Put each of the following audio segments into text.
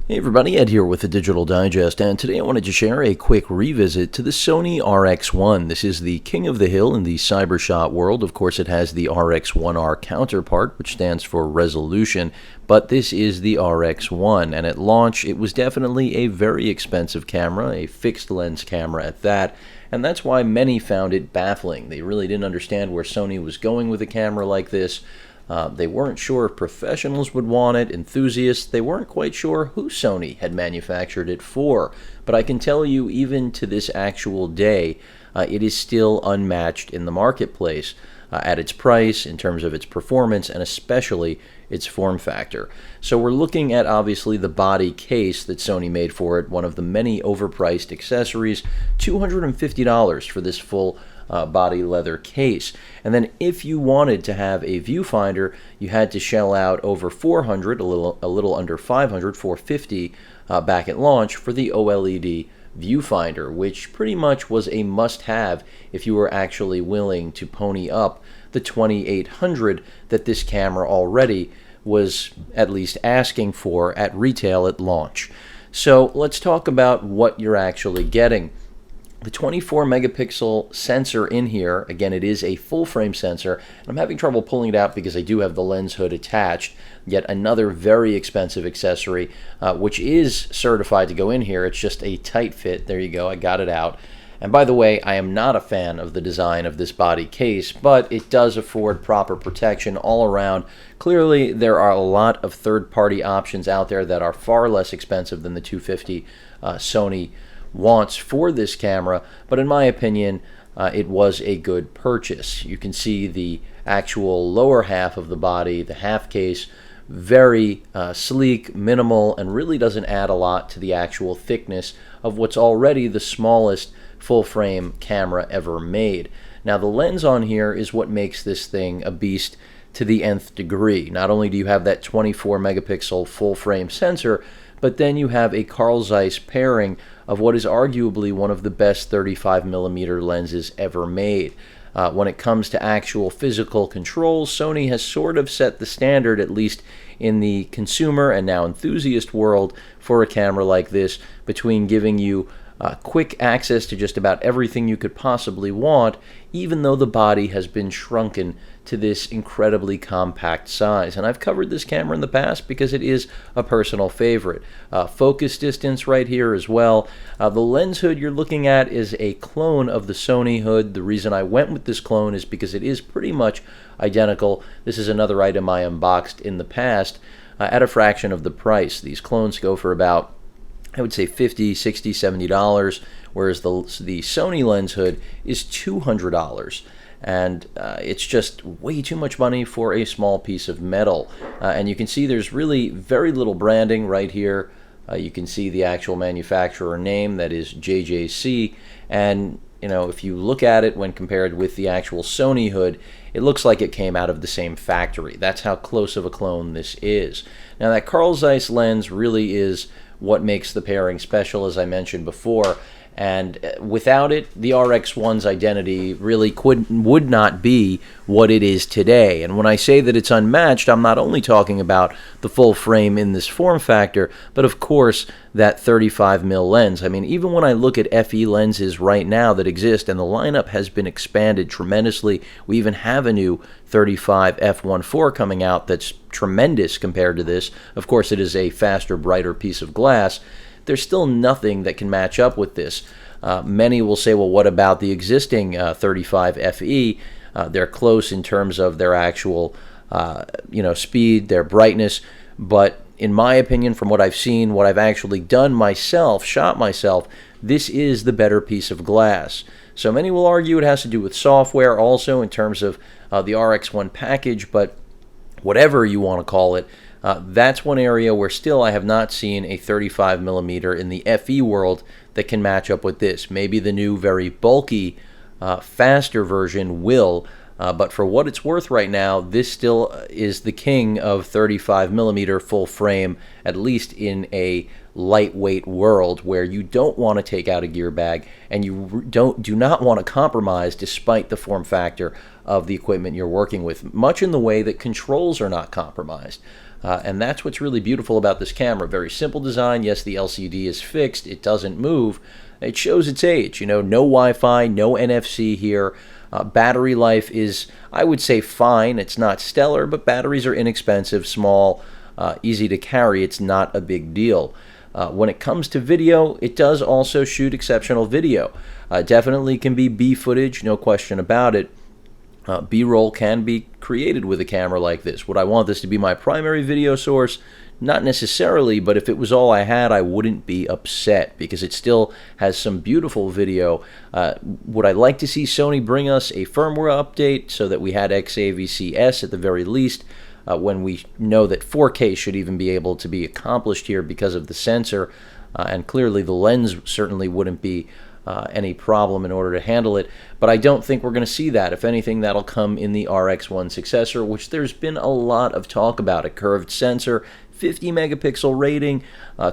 Hey everybody, Ed here with the Digital Digest, and today I wanted to share a quick revisit to the Sony RX1. This is the king of the hill in the Cyber-shot world. Of course, it has the RX1R counterpart, which stands for resolution, but this is the RX1, and at launch, it was definitely a very expensive camera, a fixed lens camera at that, and that's why many found it baffling. They really didn't understand where Sony was going with a camera like this. They weren't sure if professionals would want it, enthusiasts. They weren't quite sure who Sony had manufactured it for. But I can tell you, even to this actual day, it is still unmatched in the marketplace at its price, in terms of its performance, and especially its form factor. So we're looking at, obviously, the body case that Sony made for it, one of the many overpriced accessories, $250 for this full body leather case. And then if you wanted to have a viewfinder, you had to shell out over $400, a little under $500, $450 back at launch for the OLED viewfinder, which pretty much was a must-have if you were actually willing to pony up the $2,800 that this camera already was at least asking for at retail at launch. So let's talk about what you're actually getting. The 24 megapixel sensor in here, again, it is a full frame sensor, and I'm having trouble pulling it out because I do have the lens hood attached. Yet another very expensive accessory, which is certified to go in here. It's just a tight fit. There you go, I got it out. And by the way, I am not a fan of the design of this body case, but it does afford proper protection all around. Clearly, there are a lot of third-party options out there that are far less expensive than the $250 Sony wants for this camera, but in my opinion, it was a good purchase. You can see the actual lower half of the body, the half case, very sleek, minimal, and really doesn't add a lot to the actual thickness of what's already the smallest full-frame camera ever made. Now, the lens on here is what makes this thing a beast to the nth degree. Not only do you have that 24 megapixel full-frame sensor, but then you have a Carl Zeiss pairing of what is arguably one of the best 35mm lenses ever made. When it comes to actual physical controls, Sony has sort of set the standard, at least in the consumer and now enthusiast world, for a camera like this, between giving you quick access to just about everything you could possibly want, even though the body has been shrunken to this incredibly compact size. And I've covered this camera in the past because it is a personal favorite. Focus distance right here as well. The lens hood you're looking at is a clone of the Sony hood. The reason I went with this clone is because it is pretty much identical. This is another item I unboxed in the past at a fraction of the price. These clones go for about, I would say, $50, $60, $70, whereas the Sony lens hood is $200. And it's just way too much money for a small piece of metal. And you can see there's really very little branding right here. You can see the actual manufacturer name, that is JJC. And you know, if you look at it when compared with the actual Sony hood, it looks like it came out of the same factory. That's how close of a clone this is. Now, that Carl Zeiss lens really is what makes the pairing special, as I mentioned before. And without it, the RX1's identity really would not be what it is today. And when I say that it's unmatched, I'm not only talking about the full frame in this form factor, but of course that 35mm lens. I mean, even when I look at FE lenses right now that exist, and the lineup has been expanded tremendously, we even have a new 35 f1.4 coming out that's tremendous compared to this. Of course, it is a faster, brighter piece of glass. There's still nothing that can match up with this. Many will say, well, what about the existing 35 FE? They're close in terms of their actual speed, their brightness, but in my opinion, from what I've seen, what I've actually done myself, shot myself, this is the better piece of glass. So many will argue it has to do with software also in terms of the RX1 package, but whatever you want to call it, that's one area where still I have not seen a 35mm in the FE world that can match up with this. Maybe the new, very bulky, faster version will, but for what it's worth right now, this still is the king of 35mm full frame, at least in a lightweight world where you don't want to take out a gear bag and you do not want to compromise despite the form factor of the equipment you're working with, much in the way that controls are not compromised. And that's what's really beautiful about this camera. Very simple design. Yes, the LCD is fixed. It doesn't move. It shows its age. You know, no Wi-Fi, no NFC here. Battery life is, I would say, fine. It's not stellar, but batteries are inexpensive, small, easy to carry. It's not a big deal. When it comes to video, it does also shoot exceptional video. Definitely can be B footage, no question about it. B-roll can be created with a camera like this. Would I want this to be my primary video source? Not necessarily, but if it was all I had, I wouldn't be upset because it still has some beautiful video. Would I like to see Sony bring us a firmware update so that we had XAVC-S at the very least, when we know that 4K should even be able to be accomplished here because of the sensor, and clearly the lens certainly wouldn't be any problem in order to handle it, but I don't think we're going to see that. If anything, that'll come in the RX1 successor, which there's been a lot of talk about. A curved sensor, 50 megapixel rating,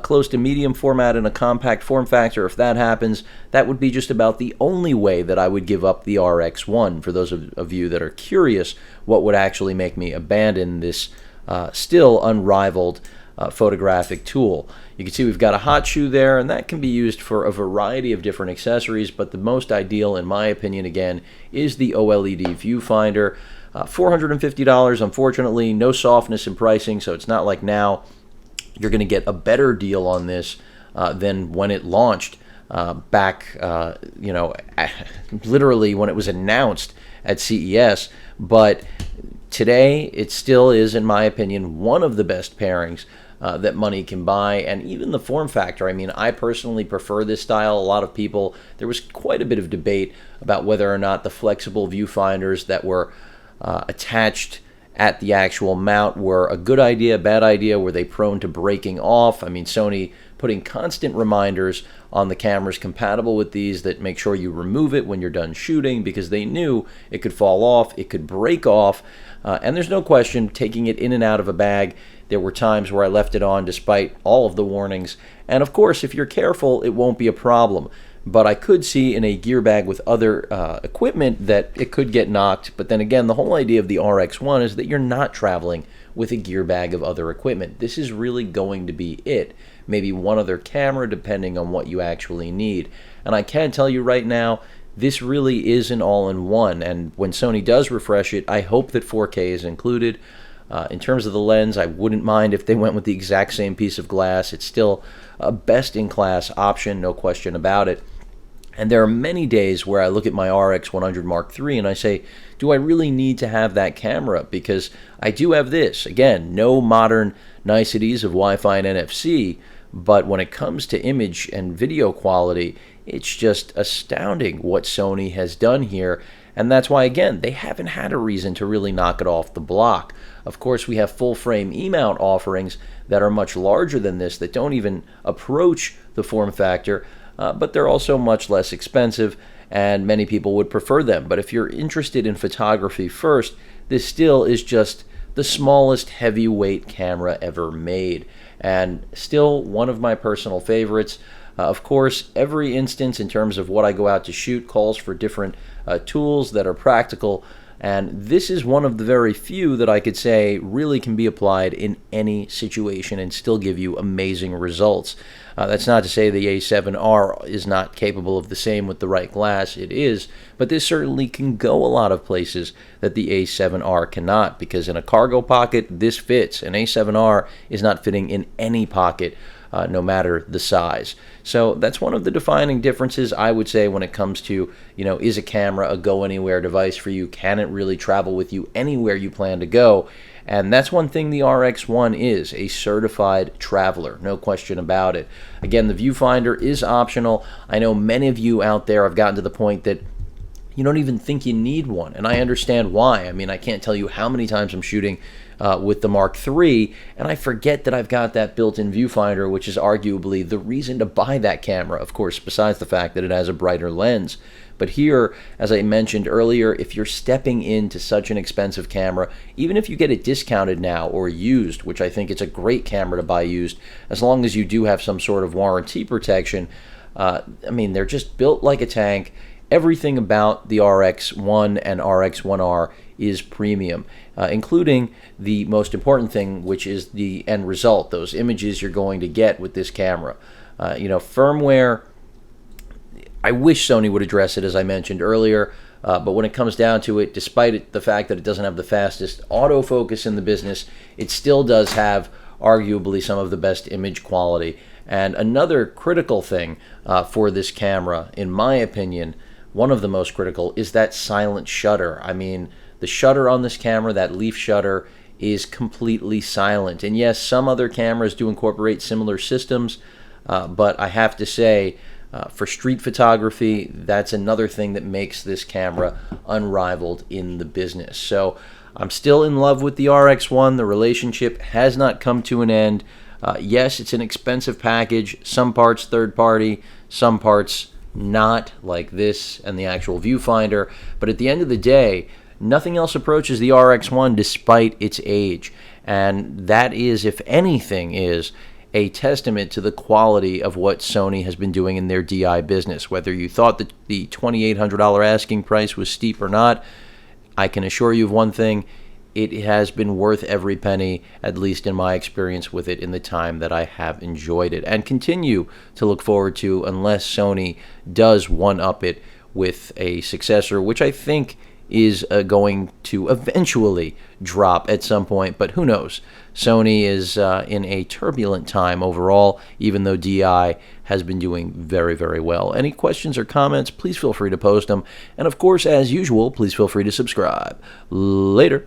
close to medium format and a compact form factor. If that happens, that would be just about the only way that I would give up the RX1. For those of you that are curious, what would actually make me abandon this still unrivaled photographic tool. You can see we've got a hot shoe there, and that can be used for a variety of different accessories, but the most ideal, in my opinion, again, is the OLED viewfinder. $450, unfortunately, no softness in pricing, so it's not like now you're going to get a better deal on this than when it launched back, you know, literally when it was announced at CES, but today it still is, in my opinion, one of the best pairings that money can buy. And even the form factor, I mean, I personally prefer this style. A lot of people, there was quite a bit of debate about whether or not the flexible viewfinders that were attached at the actual mount were a good idea, bad idea. Were they prone to breaking off? I mean, Sony putting constant reminders on the cameras compatible with these that make sure you remove it when you're done shooting, because they knew it could fall off, it could break off, and there's no question taking it in and out of a bag. There were times where I left it on despite all of the warnings, and of course, if you're careful, it won't be a problem. But I could see in a gear bag with other equipment that it could get knocked. But then again, the whole idea of the RX1 is that you're not traveling with a gear bag of other equipment. This is really going to be it. Maybe one other camera, depending on what you actually need. And I can tell you right now, this really is an all-in-one. And when Sony does refresh it, I hope that 4K is included. In terms of the lens, I wouldn't mind if they went with the exact same piece of glass. It's still a best-in-class option, no question about it. And there are many days where I look at my RX100 Mark III and I say, do I really need to have that camera? Because I do have this. Again, no modern niceties of Wi-Fi and NFC, but when it comes to image and video quality, it's just astounding what Sony has done here. And that's why, again, they haven't had a reason to really knock it off the block. Of course, we have full-frame E-mount offerings that are much larger than this, that don't even approach the form factor, but they're also much less expensive, and many people would prefer them. But if you're interested in photography first, this still is just the smallest heavyweight camera ever made, and still one of my personal favorites. Of course, every instance in terms of what I go out to shoot calls for different tools that are practical, and this is one of the very few that I could say really can be applied in any situation and still give you amazing results. That's not to say the A7R is not capable of the same with the right glass. It is, but this certainly can go a lot of places that the A7R cannot, because in a cargo pocket, this fits. An A7R is not fitting in any pocket, no matter the size. So that's one of the defining differences, I would say, when it comes to, you know, is a camera a go-anywhere device for you? Can it really travel with you anywhere you plan to go? And that's one thing the RX1 is, a certified traveler, no question about it. Again, the viewfinder is optional. I know many of you out there have gotten to the point that you don't even think you need one, and I understand why. I mean, I can't tell you how many times I'm shooting with the Mark III, and I forget that I've got that built-in viewfinder, which is arguably the reason to buy that camera, of course, besides the fact that it has a brighter lens. But here, as I mentioned earlier, if you're stepping into such an expensive camera, even if you get it discounted now or used, which I think it's a great camera to buy used, as long as you do have some sort of warranty protection, I mean, they're just built like a tank. Everything about the RX1 and RX1R is premium, including the most important thing, which is the end result, those images you're going to get with this camera. Firmware, I wish Sony would address it, as I mentioned earlier, but when it comes down to it, despite the fact that it doesn't have the fastest autofocus in the business, it still does have arguably some of the best image quality. And another critical thing for this camera, in my opinion, one of the most critical, is that silent shutter. I mean, the shutter on this camera, that leaf shutter, is completely silent. And yes, some other cameras do incorporate similar systems, but I have to say, for street photography, that's another thing that makes this camera unrivaled in the business. So I'm still in love with the RX1. The relationship has not come to an end. Yes, it's an expensive package, some parts third party, some parts not, like this and the actual viewfinder. But at the end of the day, nothing else approaches the RX1 despite its age. And that is, if anything, is a testament to the quality of what Sony has been doing in their DI business. Whether you thought that the $2,800 asking price was steep or not, I can assure you of one thing: it has been worth every penny, at least in my experience with it in the time that I have enjoyed it, and continue to look forward to, unless Sony does one-up it with a successor, which I think is going to eventually drop at some point, but who knows. Sony is in a turbulent time overall, even though DI has been doing very, very well. Any questions or comments, please feel free to post them. And of course, as usual, please feel free to subscribe. Later.